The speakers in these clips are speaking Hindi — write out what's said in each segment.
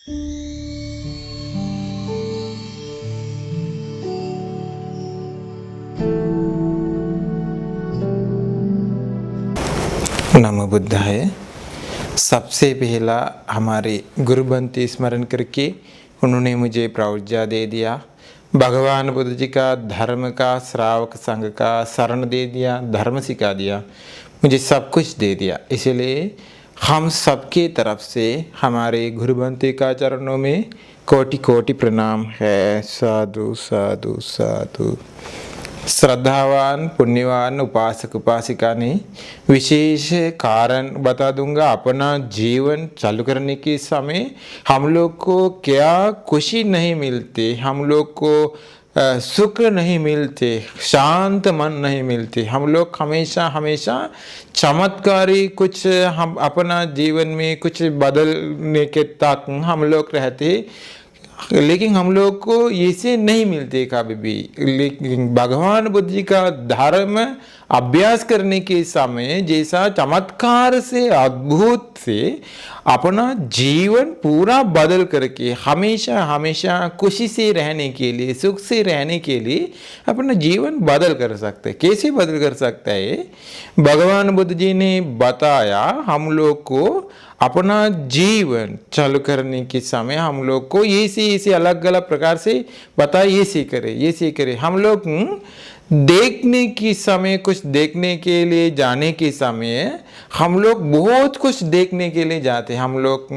नमो बुद्धाय। सबसे पहला हमारे गुरु बनते स्मरण करके उन्होंने मुझे प्रवज्ञा दे दिया। भगवान बुद्ध जी का धर्म का श्रावक संघ का शरण दे दिया, धर्म सिखा दिया, मुझे सब कुछ दे दिया। इसलिए हम सबके तरफ से हमारे गुरु बनते का चरणों में कोटि कोटि प्रणाम है। साधु साधु साधु। श्रद्धावान पुण्यवान उपासक उपासिका ने विशेष कारण बता दूंगा। अपना जीवन चालू करने के समय हम लोग को क्या खुशी नहीं मिलती, हम लोग को सुख नहीं मिलते, शांत मन नहीं मिलते। हम लोग हमेशा हमेशा चमत्कारी कुछ हम अपना जीवन में कुछ बदलने के तक हम लोग रहते, लेकिन हम लोग को ऐसे नहीं मिलते कभी भी। लेकिन भगवान बुद्ध जी का धर्म अभ्यास करने के समय जैसा चमत्कार से अद्भुत से अपना जीवन पूरा बदल करके हमेशा हमेशा खुशी से रहने के लिए, सुख से रहने के लिए अपना जीवन बदल कर सकते। कैसे बदल कर सकता है? भगवान बुद्ध जी ने बताया हम लोग को अपना जीवन चालू करने के समय हम लोग को ऐसे अलग अलग प्रकार से बताया, ये करे। हम लोग देखने के समय, कुछ देखने के लिए जाने के समय हम लोग बहुत कुछ देखने के लिए जाते हैं। हम लोग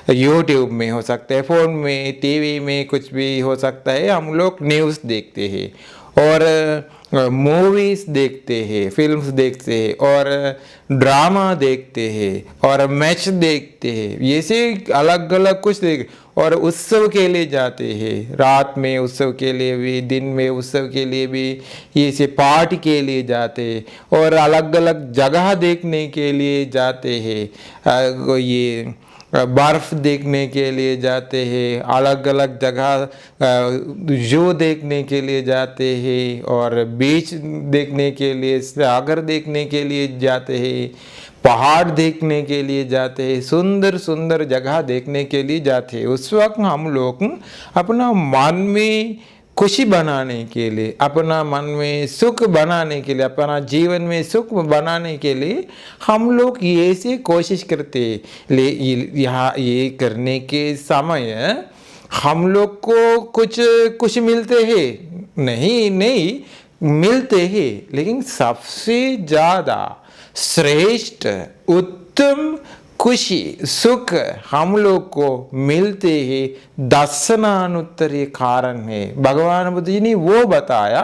यूट्यूब में हो सकता है, फ़ोन में, टीवी में, कुछ भी हो सकता है। हम लोग न्यूज़ देखते हैं और मूवीज देखते हैं, फिल्म्स देखते हैं और ड्रामा देखते हैं और मैच देखते हैं। ये से अलग अलग कुछ देख और उत्सव के लिए जाते हैं, रात में उत्सव के लिए भी, दिन में उत्सव के लिए भी, ये से पार्टी के लिए जाते हैं और अलग अलग जगह देखने के लिए जाते हैं। ये बर्फ़ देखने के लिए जाते हैं, अलग अलग जगह जो देखने के लिए जाते हैं और बीच देखने के लिए, सागर देखने के लिए जाते हैं, पहाड़ देखने के लिए जाते हैं, सुंदर सुंदर जगह देखने के लिए जाते हैं। उस वक्त हम लोग अपना मन में खुशी बनाने के लिए, अपना मन में सुख बनाने के लिए, अपना जीवन में सुख बनाने के लिए हम लोग ये से कोशिश करते। यहाँ ये करने के समय हम लोग को कुछ मिलते हैं नहीं मिलते हैं, लेकिन सबसे ज़्यादा श्रेष्ठ उत्तम खुशी सुख हम लोग को मिलते हैं दर्शनानुत्तरीय कारण है। भगवान बुद्ध जी ने वो बताया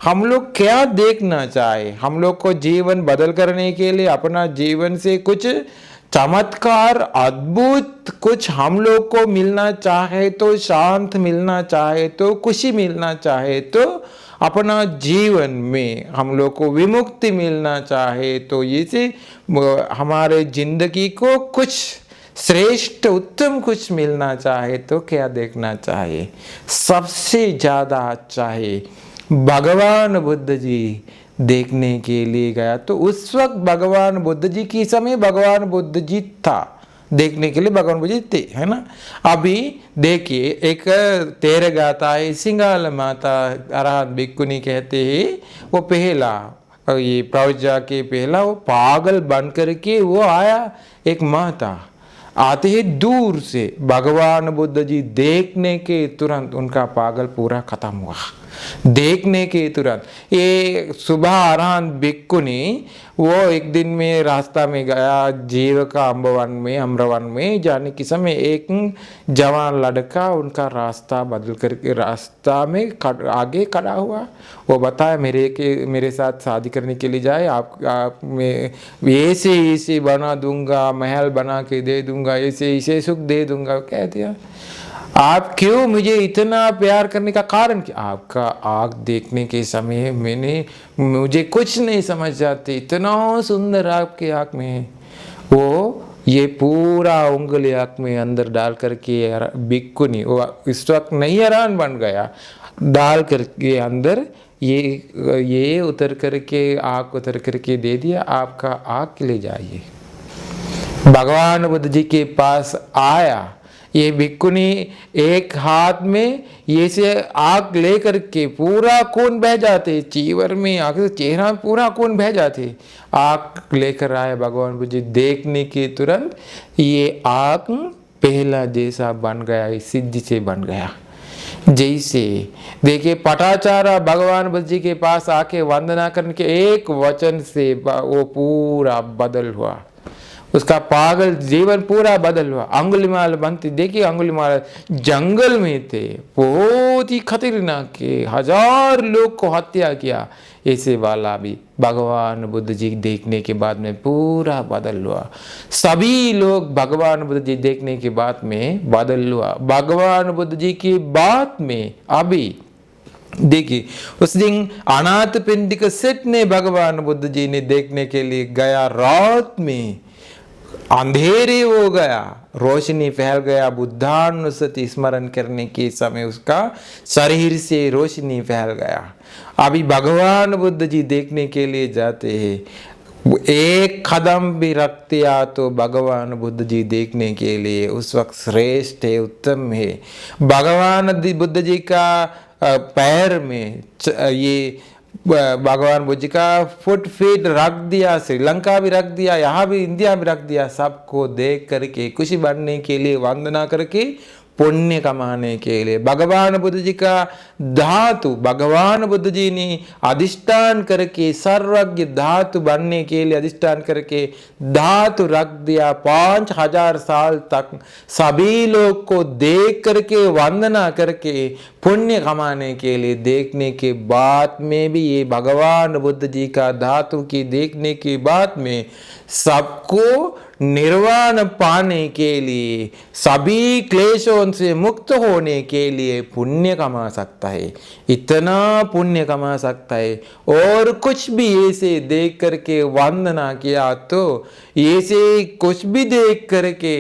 हम लोग क्या देखना चाहे। हम लोग को जीवन बदल करने के लिए अपना जीवन से कुछ चमत्कार अद्भुत कुछ हम लोग को मिलना चाहे तो, शांत मिलना चाहे तो, खुशी मिलना चाहे तो, अपना जीवन में हम लोग को विमुक्ति मिलना चाहे तो, ये हमारे जिंदगी को कुछ श्रेष्ठ उत्तम कुछ मिलना चाहे तो क्या देखना चाहिए? सबसे ज़्यादा चाहे भगवान बुद्ध जी देखने के लिए गया। तो उस वक्त भगवान बुद्ध जी के समय भगवान बुद्ध जी था, देखने के लिए भगवान बुद्ध जी थे, है ना। अभी देखिए एक तेरे गाता है सिंगाल माता अरहत भिक्खुनी कहते हैं, वो पहला ये प्रवज्ञा के पहला वो पागल बन करके वो आया। एक माता आते ही दूर से भगवान बुद्ध जी देखने के तुरंत उनका पागल पूरा खत्म हुआ। देखने के तुरंत ये सुबह अरहत भिक्खुनी वो एक दिन में रास्ता में गया, जीव का अम्रवन में जाने के समय एक जवान लड़का उनका रास्ता बदल करके रास्ता में आगे खड़ा हुआ। वो बताया मेरे साथ शादी करने के लिए जाए, आप मैं ऐसे बना दूंगा, महल बना के दे दूंगा, ऐसे सुख दे दूंगा। कह दिया आप क्यों मुझे इतना प्यार करने का कारण क्या? आपका आँख देखने के समय मुझे कुछ नहीं समझ जाते, इतना सुंदर आपके आँख में है। वो ये पूरा उंगली आँख में अंदर डाल करके भिक्खुनी वो इस वक्त नहीं हैरान बन गया, डाल करके अंदर ये उतर करके आँख उतर करके दे दिया, आपका आँख ले जाइए। भगवान बुद्ध जी के पास आया, ये भिक्खुनी एक हाथ में ये से आग लेकर के पूरा खून बह जाते, चीवर में आग से चेहरा में पूरा खून बह जाते, आग लेकर आए भगवान बुद्ध जी। देखने के तुरंत ये आग पहला जैसा बन गया, सिद्धि से बन गया। जैसे देखिए पटाचारा भगवान बुद्ध जी के पास आके वंदना करने के एक वचन से वो पूरा बदल हुआ, उसका पागल जीवन पूरा बदल हुआ। अंगुलीमाल बनती, देखिए अंगुलीमाल जंगल में थे, बहुत ही खतरनाक के 1000 लोग को हत्या किया, ऐसे वाला भी भगवान बुद्ध जी देखने के बाद में पूरा बदल हुआ। सभी लोग भगवान बुद्ध जी देखने के बाद में बदल हुआ। भगवान बुद्ध जी की बात में अभी देखिए उस दिन अनाथ पिंडिक सेठ ने भगवान बुद्ध जी ने देखने के लिए गया, रात में अंधेरे हो गया, रोशनी फैल गया। बुद्धानुस्मृति स्मरण करने के समय उसका शरीर से रोशनी फैल गया। अभी भगवान बुद्ध जी देखने के लिए जाते हैं, एक कदम भी रखते आ तो भगवान बुद्ध जी देखने के लिए उस वक्त श्रेष्ठ है, उत्तम है। भगवान बुद्ध जी का पैर में ये भगवान बुद्ध जी का फीट रख दिया, श्रीलंका भी रख दिया, यहाँ भी इंडिया भी रख दिया। सबको देख करके खुशी बढ़ने के लिए, वंदना करके पुण्य कमाने के लिए भगवान बुद्ध जी का धातु भगवान बुद्ध जी ने अधिष्ठान करके सर्वज्ञ धातु बनने के लिए अधिष्ठान करके धातु रख दिया। 5000 साल तक सभी लोग को देख करके वंदना करके पुण्य कमाने के लिए देखने के बाद में भी ये भगवान बुद्ध जी का धातु की देखने के बाद में सबको निर्वाण पाने के लिए, सभी क्लेशों से मुक्त होने के लिए पुण्य कमा सकता है, इतना पुण्य कमा सकता है। और कुछ भी ऐसे देख करके वंदना किया तो ऐसे कुछ भी देख करके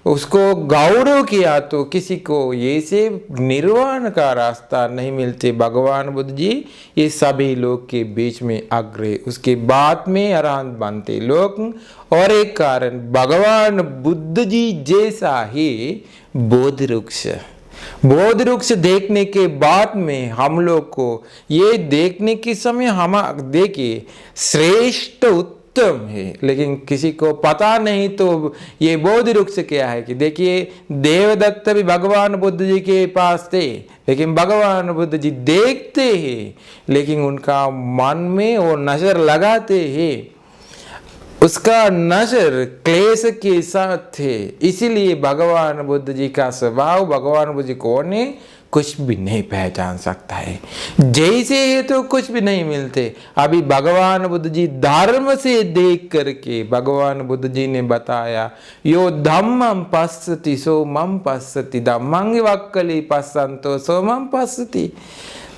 उसको गौरव किया तो किसी को ऐसे निर्वाण का रास्ता नहीं मिलते। भगवान बुद्ध जी ये सभी लोग के बीच में अग्र, उसके बाद में अरहंत बनते लोग। और एक कारण भगवान बुद्ध जी जैसा ही बोधि वृक्ष देखने के बाद में हम लोग को ये देखने के समय हम देखिए श्रेष्ठ उत्तम है, लेकिन किसी को पता नहीं तो ये बोधि वृक्ष क्या है कि देखिए देवदत्त भी भगवान बुद्ध जी के पास थे, लेकिन भगवान बुद्ध जी देखते हैं, लेकिन उनका मन में वो नजर लगाते हैं, उसका नजर क्लेश के साथ थे। इसीलिए भगवान बुद्ध जी का स्वभाव भगवान बुद्ध जी को ने कुछ भी नहीं पहचान सकता है, जैसे है तो कुछ भी नहीं मिलते। अभी भगवान बुद्ध जी धर्म से देख करके भगवान बुद्ध जी ने बताया यो धम्मं पश्यति सो मम पश्यति, धम्मं वक्कली पश्यन्तो सो मम पश्यति।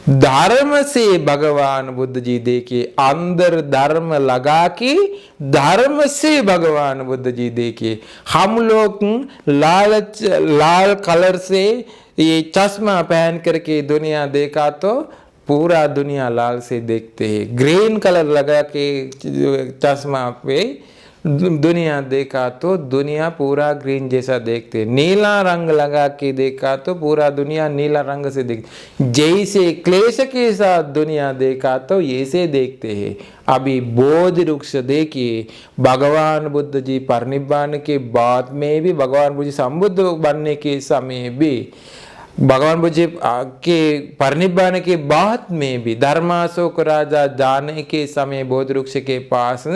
धर्म से भगवान बुद्ध जी देखिए, अंदर धर्म लगा के धर्म से भगवान बुद्ध जी देखिए। हम लोग लाल कलर से ये चश्मा पहन करके दुनिया देखा तो पूरा दुनिया लाल से देखते हैं, ग्रीन कलर लगा के चश्मा पे दुनिया देखा तो दुनिया पूरा ग्रीन जैसा देखते, नीला रंग लगा के देखा तो पूरा दुनिया नीला रंग से देखते। जैसे क्लेश के साथ दुनिया देखा तो ऐसे देखते हैं। अभी बोधि वृक्ष देखिए, भगवान बुद्ध जी परिनिब्बाण के बाद में भी, भगवान बुद्ध जी संबुद्ध बनने के समय भी, भगवान बुद्ध जी के परिनिब्बाण के बाद में भी धर्माशोक राजा जाने के समय बोधि वृक्ष के पास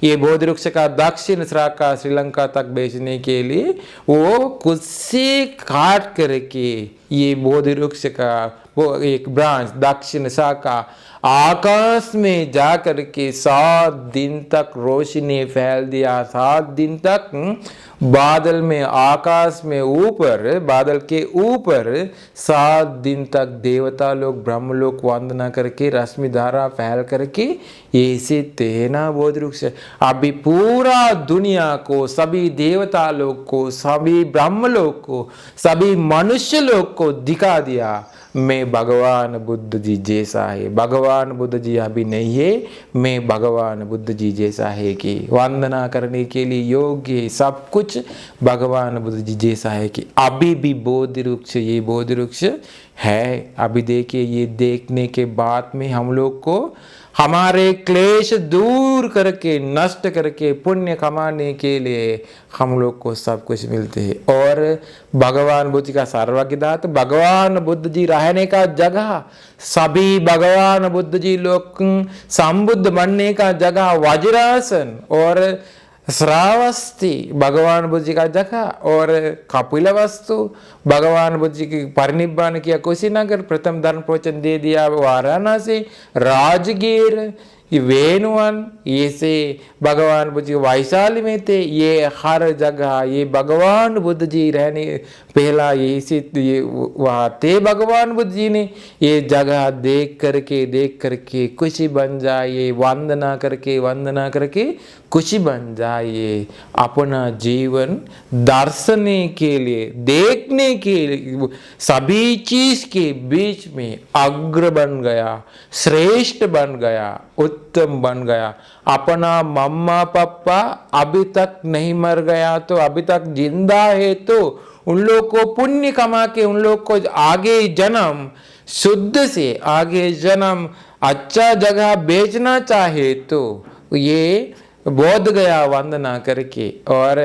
ये बोधि वृक्ष का दक्षिण शाखा श्रीलंका तक बेचने के लिए वो खुद से काट करके ये बोधि वृक्ष का वो एक ब्रांच दक्षिण शाखा आकाश में जा करके 7 दिन तक रोशनी फैल दिया। 7 दिन तक बादल में, आकाश में ऊपर, बादल के ऊपर 7 दिन तक देवता लोग ब्रह्म लोग वंदना करके रश्मि धारा फैल करके ऐसे तेना बोधि वृक्ष अभी पूरा दुनिया को, सभी देवता लोग को, सभी ब्रह्म लोग को, सभी मनुष्य लोग को दिखा दिया मैं भगवान बुद्ध जी जैसा है। भगवान बुद्ध जी अभी नहीं है, मैं भगवान बुद्ध जी जैसा है कि वंदना करने के लिए योग्य, सब कुछ कुछ भगवान बुद्ध जी जैसा है कि अभी भी बोधि वृक्ष, ये बोधि वृक्ष है। अभी देखिए, ये देखने के बाद में हम लोग को हमारे क्लेश दूर करके, नष्ट करके, पुण्य कमाने के लिए हम लोग को सब कुछ मिलते हैं। और भगवान बुद्ध जी का सर्वज्ञता, तो भगवान बुद्ध जी रहने का जगह, सभी भगवान बुद्ध जी लोग संबुद्ध बनने का जगह वज्रासन और श्रावस्ती भगवान बुद्ध जी का जगह, और कपिलवस्तु भगवान बुद्ध जी की परिनिब्बान किया कुशीनगर, प्रथम धर्म प्रवचन दे दिया वाराणसी, राजगीर, ये वेणुवन, ये से भगवान बुद्ध जी वैशाली में थे। ये हर जगह ये भगवान बुद्ध जी रहने, पहला यही से ये वहाँ थे भगवान बुद्ध जी ने। ये जगह देख करके खुशी बन जाइए, वंदना करके खुशी बन जाइए। अपना जीवन दर्शने के लिए, देखने के लिए, सभी चीज के बीच में अग्र बन गया, श्रेष्ठ बन गया, उत्तम बन गया। अपना मम्मा पापा अभी तक नहीं मर गया तो, अभी तक जिंदा है तो उन लोग को पुण्य कमा के, उन लोग को आगे जन्म शुद्ध से आगे जन्म अच्छा जगह बेचना चाहे तो ये बोध गया वंदना करके, और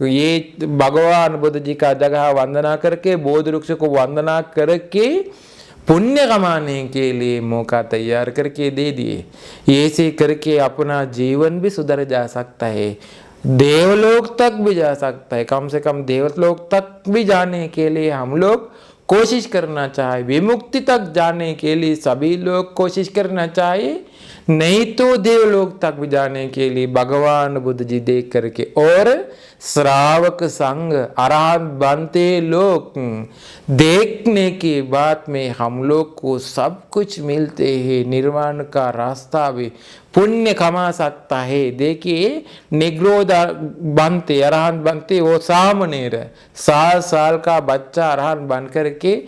ये भगवान बुद्ध जी का जगह वंदना करके, बोध वृक्ष को वंदना करके पुण्य कमाने के लिए मौका तैयार करके दे दिए। ऐसे करके अपना जीवन भी सुधर जा सकता है, देवलोक तक भी जा सकता है। कम से कम देवलोक तक भी जाने के लिए हम लोग कोशिश करना चाहिए, विमुक्ति तक जाने के लिए सभी लोग कोशिश करना चाहिए, नहीं तो देवलोक तक भी जाने के लिए भगवान बुद्ध जी देख करके, और श्रावक संग अरहंत बनते लोग देखने के बाद में हम लोग को सब कुछ मिलते हैं। निर्वाण का रास्ता भी पुण्य कमा सकता है। देखिए, निग्रोध बनते, अरहंत बनते, वो सामने रहे, 7 साल का बच्चा अरहंत बन करके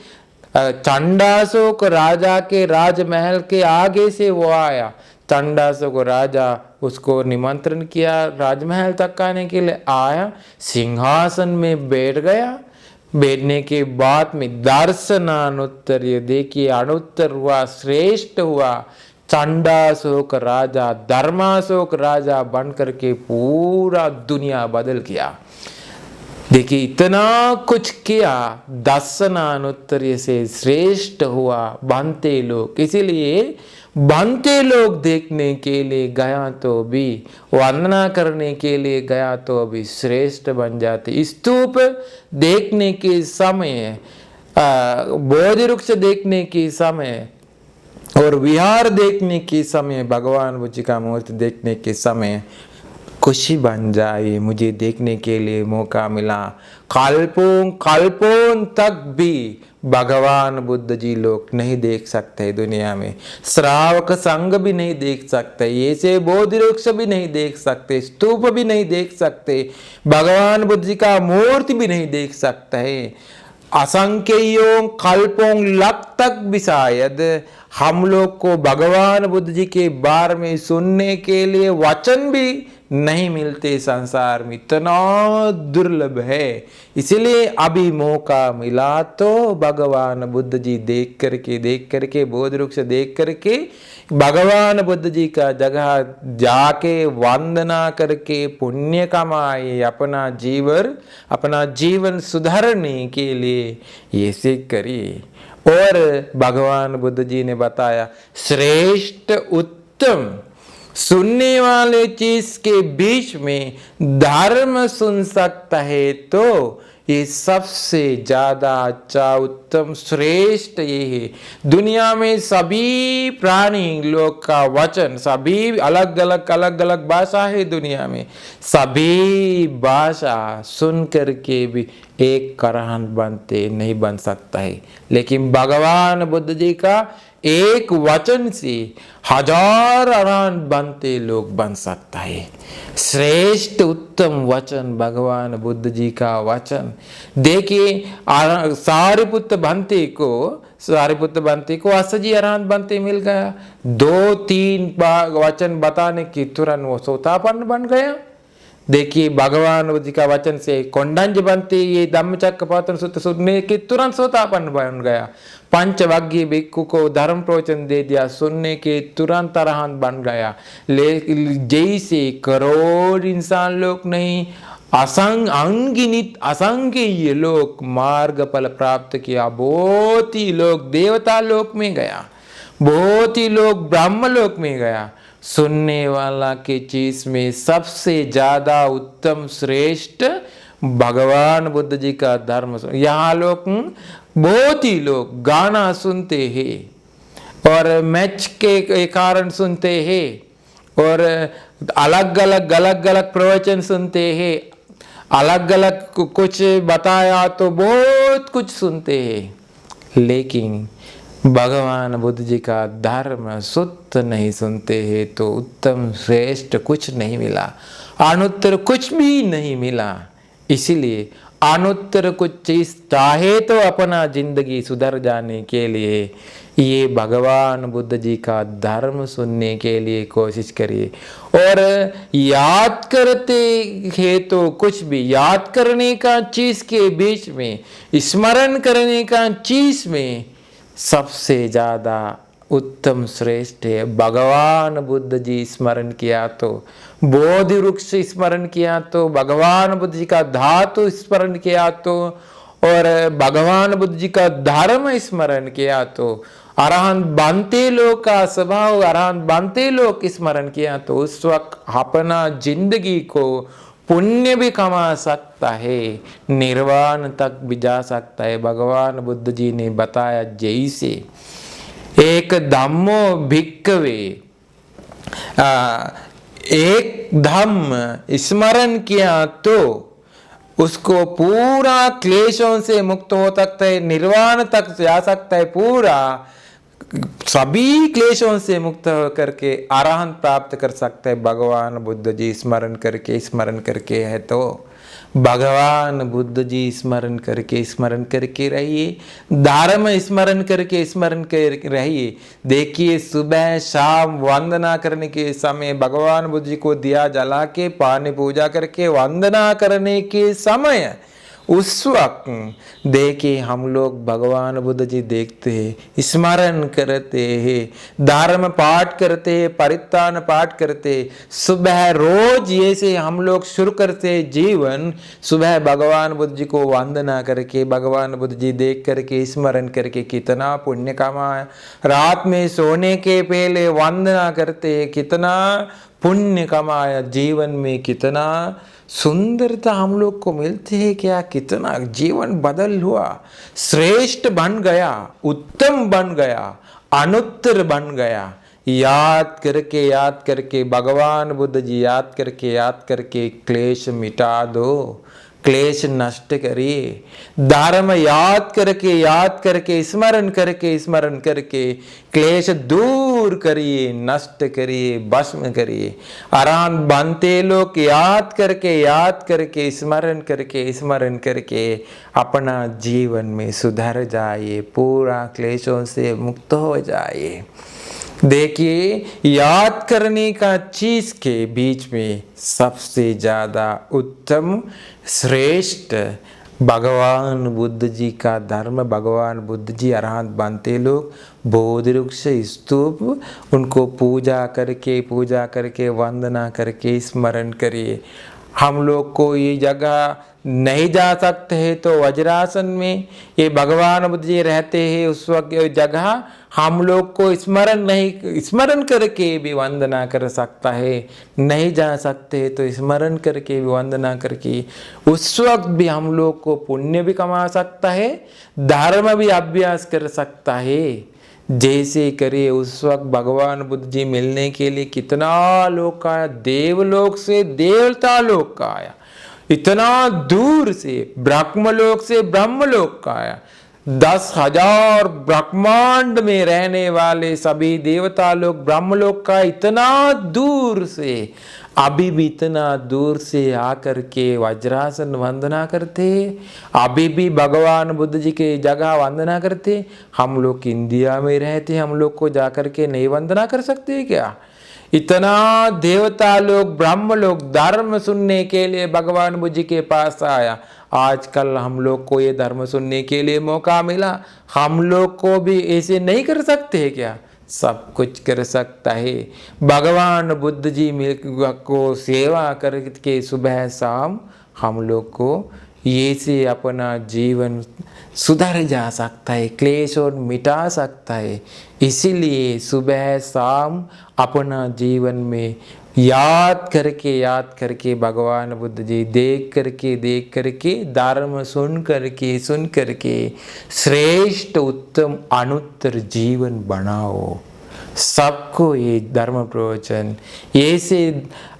चंडासोक राजा के राजमहल के आगे से वो आया। चंडासोक राजा उसको निमंत्रण किया, राजमहल तक आने के लिए आया, सिंहासन में बैठ गया। बैठने के बाद में दर्शनानुत्तर, ये देखिए अनुत्तर हुआ, श्रेष्ठ हुआ। चंडासोक राजा धर्माशोक राजा बन करके पूरा दुनिया बदल गया। देखिए, इतना कुछ किया, दर्शनानुत्तर्य से श्रेष्ठ हुआ बनते लोग। इसीलिए बनते लोग देखने के लिए गया तो भी, वंदना करने के लिए गया तो भी श्रेष्ठ बन जाते। स्तूप देखने के समय, बोधि वृक्ष देखने के समय, और विहार देखने के समय, भगवान बुद्ध जी का मूर्ति देखने के समय खुशी बन जाए। मुझे देखने के लिए मौका मिला। कल्पों तक भी भगवान बुद्ध जी लोग नहीं देख सकते दुनिया में, श्रावक संघ भी नहीं देख सकते, ऐसे बोधि वृक्ष भी नहीं देख सकते, स्तूप भी नहीं देख सकते, भगवान बुद्ध जी का मूर्ति भी नहीं देख सकते है। असंख्यों कल्पों लग तक भी शायद हम लोग को भगवान बुद्ध जी के बारे में सुनने के लिए वचन भी नहीं मिलते। संसार में इतना दुर्लभ है। इसलिए अभी मौका मिला तो भगवान बुद्ध जी देख करके बोधि वृक्ष देख करके भगवान बुद्ध जी का जगह जाके वंदना करके पुण्य कमाए, अपना जीवन सुधारने के लिए ऐसे करिए। और भगवान बुद्ध जी ने बताया, श्रेष्ठ उत्तम सुनने वाले चीज के बीच में धर्म सुन सकता है तो ये सबसे ज्यादा अच्छा, उत्तम, श्रेष्ठ ये है। दुनिया में सभी प्राणी लोग का वचन, सभी अलग अलग भाषा है दुनिया में, सभी भाषा सुन करके भी एक अरहंत बनते नहीं बन सकता है। लेकिन भगवान बुद्ध जी का एक वचन से 1000 अरहंत बनते लोग बन सकता है। श्रेष्ठ उत्तम वचन भगवान बुद्ध जी का वचन। देखिए, सारिपुत्र बनते को असजी अरहंत बनते मिल गया। 2-3 वचन बताने की तुरंत वो सोतापन्न बन गया। देखिए भगवान बुद्ध जी का वचन से कोंडंज बनते ये धम्मचक्कपवත්තन सूत्र सुनने के तुरंत सोतापन बन गया। पंचवग्गी भिक्खु को धर्म प्रवचन दे दिया, सुनने के तुरंत अरहंत बन गया। जैसे करोड़ इंसान लोग नहीं, अनगिनित असंख्य लोग मार्ग फल प्राप्त किया। बहुत ही लोग देवता लोक में गया, बहुत ही लोग ब्रह्म लोक में गया। सुनने वाला के चीज में सबसे ज्यादा उत्तम श्रेष्ठ भगवान बुद्ध जी का धर्म। यहाँ लोग बहुत ही लोग गाना सुनते हैं और मैच के कारण सुनते हैं और अलग अलग प्रवचन सुनते हैं, अलग अलग कुछ बताया तो बहुत कुछ सुनते हैं, लेकिन भगवान बुद्ध जी का धर्म शुद्ध नहीं सुनते हैं तो उत्तम श्रेष्ठ कुछ नहीं मिला, अनुत्तर कुछ भी नहीं मिला। इसीलिए अनुत्तर कुछ चीज चाहे तो अपना जिंदगी सुधर जाने के लिए ये भगवान बुद्ध जी का धर्म सुनने के लिए कोशिश करिए। और याद करते हैं तो कुछ भी याद करने का चीज के बीच में, स्मरण करने का चीज में सबसे ज्यादा उत्तम श्रेष्ठ है भगवान बुद्ध जी स्मरण किया तो, बोधि वृक्ष स्मरण किया तो, भगवान बुद्ध जी का धातु स्मरण किया तो, और भगवान बुद्ध जी का धर्म स्मरण किया तो, अरहंत बनते लोग का स्वभाव अरहंत बनते लोग स्मरण किया तो उस वक्त अपना जिंदगी को पुण्य भी कमा सकता है, निर्वाण तक भी जा सकता है। भगवान बुद्ध जी ने बताया जैसे एक धम्मो भिक्खवे, एक धम्म स्मरण किया तो उसको पूरा क्लेशों से मुक्त हो सकता है, निर्वाण तक जा सकता है, पूरा सभी क्लेशों से मुक्त होकर के अरहंत प्राप्त कर सकता है। भगवान बुद्ध जी स्मरण करके है तो भगवान बुद्ध जी स्मरण करके रहिए, धर्म स्मरण करके रहिए। देखिए सुबह शाम वंदना करने के समय भगवान बुद्ध जी को दिया जला के पानी पूजा करके वंदना करने के समय उस वक्त देखिए हम लोग भगवान बुद्ध जी देखते हैं, स्मरण करते हैं, धर्म पाठ करते हैं, परित्राण पाठ करते हैं। सुबह रोज ये से हम लोग शुरू करते जीवन, सुबह भगवान बुद्ध जी को वंदना करके, भगवान बुद्ध जी देख करके स्मरण करके कितना पुण्य कमाया। रात में सोने के पहले वंदना करते हैं, कितना पुण्य कमाया। जीवन में कितना सुंदरता हम लोग को मिलती है, क्या कितना जीवन बदल हुआ, श्रेष्ठ बन गया, उत्तम बन गया, अनुत्तर बन गया। याद करके भगवान बुद्ध जी याद करके क्लेश मिटा दो, क्लेश नष्ट करिए। धर्म याद करके स्मरण करके क्लेश दूर करिए, नष्ट करिए, भस्म करिए। अरहंत बनते लोग याद करके स्मरण करके अपना जीवन में सुधर जाइए, पूरा क्लेशों से मुक्त हो जाइए। देखिए याद करने का चीज के बीच में सबसे ज्यादा उत्तम श्रेष्ठ भगवान बुद्ध जी का धर्म। भगवान बुद्ध जी अरहंत बनते लोग बोधि वृक्ष स्तूप उनको पूजा करके वंदना करके स्मरण करिए। हम लोग को ये जगह नहीं जा सकते हैं तो वज्रासन में ये भगवान बुद्ध जी रहते हैं, उस वक्त जगह हम लोग को स्मरण करके भी वंदना कर सकता है। नहीं जा सकते तो स्मरण करके भी वंदना करके उस वक्त भी हम लोग को पुण्य भी कमा सकता है, धर्म भी अभ्यास कर सकता है। जैसे करिए उस वक्त भगवान बुद्ध जी मिलने के लिए कितना लोग का आया, देवलोक से देवता लोक का आया, इतना दूर से ब्रह्मलोक से ब्रह्मलोक का आया। 10,000 ब्रह्मांड में रहने वाले सभी देवता लोग ब्रह्मलोक का इतना दूर से, अभी भी इतना दूर से आकर के वज्रासन वंदना करते, अभी भी भगवान बुद्ध जी के जगह वंदना करते। हम लोग इंडिया में रहते, हम लोग को जाकर के नहीं वंदना कर सकते क्या? इतना देवता लोग, ब्राह्मण लोग धर्म सुनने के लिए भगवान बुद्ध के पास आया। आजकल हम लोग को ये धर्म सुनने के लिए मौका मिला, हम लोग को भी ऐसे नहीं कर सकते हैं क्या? सब कुछ कर सकता है। भगवान बुद्ध जी को सेवा करके सुबह शाम हम लोग को ये से अपना जीवन सुधर जा सकता है, क्लेश और मिटा सकता है। इसीलिए सुबह शाम अपना जीवन में याद करके भगवान बुद्ध जी देख करके धर्म सुन करके श्रेष्ठ उत्तम अनुत्तर जीवन बनाओ। सबको ये धर्म प्रवचन ऐसे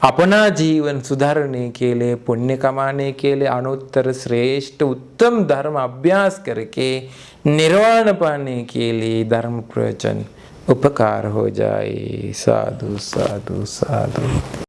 अपना जीवन सुधारने के लिए, पुण्य कमाने के लिए, अनुत्तर श्रेष्ठ उत्तम धर्म अभ्यास करके निर्वाण पाने के लिए धर्म प्रवचन उपकार हो जाए। साधु साधु साधु।